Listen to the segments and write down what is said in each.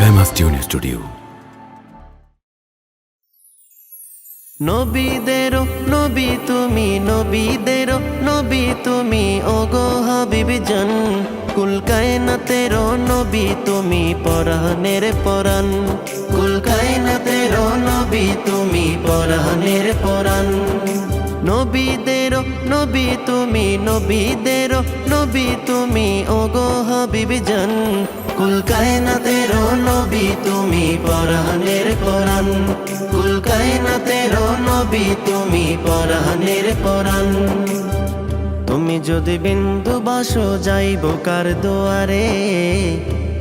Famous tune studio. নবীদেরও নবী তুমি, নবীদেরও নবী তুমি, ওগো হাবিব জান। কুল কায়নাতেরও নবী তুমি, পরাণের পরাণ। কুল কায়নাতেরও নবী তুমি, পরাণের পরাণ। নবীদেরও নবী তুমি, নবীদেরও নবী তুমি, ওগো হাবিব জান। কুল কায়নাতেরও নবী তুমি, পরাণের পরাণ। কুল কায়নাতেরও নবী তুমি, পরাণের পরাণ। তুমি যদি বিন্দু বাসো যাইব কার দুয়ারে,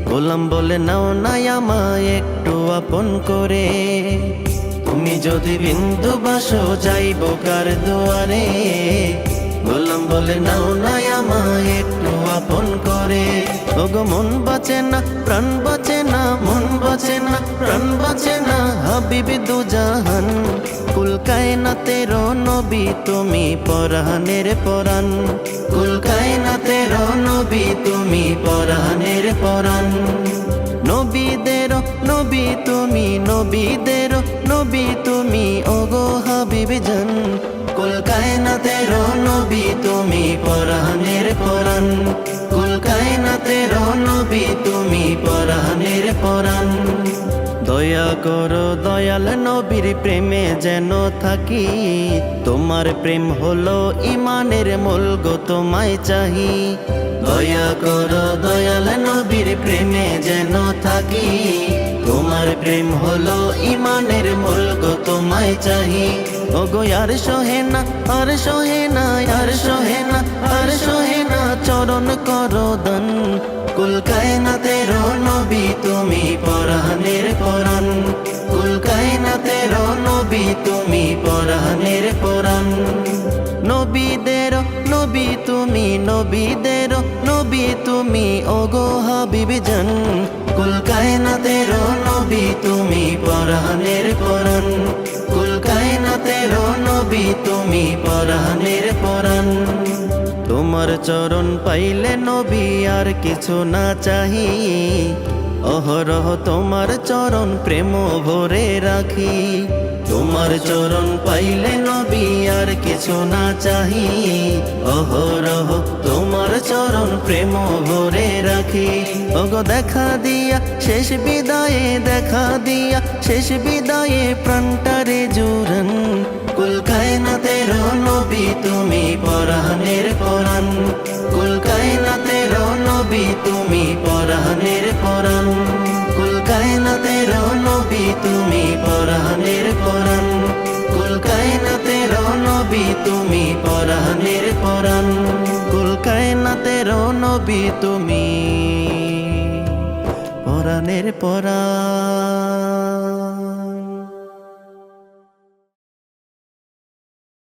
গোলাম বলে নাও নাই আমায় একটু আপন করে। তুমি যদি বিন্দু বাসো যাইব কার দুয়ারে, গোলাম বলে নাও নাই আমায় একটু আপন করে। ওগো মন বাঁচে না প্রাণ বাঁচে না, মন বাঁচে না প্রাণ বাঁচে না, হাবিবি দুজাহান। কুল কায়নাতেরও নবী তুমি, পরাণের পরাণ। কুল কায়নাতেরও নবী তুমি, পরাণের পরাণ। নবীদেরও নবী তুমি, নবীদেরও নবী তুমি, ওগো হাবিব জান। কুল কায়নাতেরও নবী তুমি, পরাণের পরাণ। কুল কায়নাতেরও নবী তুমি, পরাণের পরাণ। দয়া করো দয়াল নবীর প্রেমে যেন থাকি, তোমার প্রেম হলো ইমানের মূল গো, তোমায় চাহি। দয়া করো দয়াল নবীর প্রেমে যেন থাকি, তোমার প্রেম হলো ইমানের মূল গো, তোমায় চাহি। ওগো আর সহে না, আর সহে না, আর সহে না, আর সহে না, চরণ করো দান। কুল কায়নাতেরও নবী তুমি, পরাণের পরাণ। কুল কায়নাতেরও নবী তুমি, পরাণের পরাণ। নবীদেরও নবী তুমি, নবীদেরও নবী তুমি, ওগো হাবিব জান। কুল কায়নাতেরও নবী তুমি, পরাণের পরাণ। কুল কায়নাতেরও নবী তুমি, পরাণের পরাণ। তোমার চরণ পাইলে নবী আর কিছু না চাহি, অহরহ তোমার চরণ প্রেম ভরে রাখি। তোমার চরণ পাইলে নবী আর কিছু না চাহি, অহরহ তোমার চরণ প্রেম ভরে রাখি। ওগো দেখা দিয়া শেষ বিদায়ে, দেখা দিয়া শেষ বিদায়ে, প্রাণটারে জুড়ান। কুল কায়নাতেরও নবী তুমি, পরাণের পরাণ। কুল কায়নাতেরও নবী তুমি, পরাণের পরাণ। কুল কায়নাতেরও নবী তুমি, পরাণের পরাণ। কুল কায়নাতেরও নবী তুমি, পরাণের পরাণ। কুল কায়নাতেরও নবী তুমি, পরাণের পরাণ।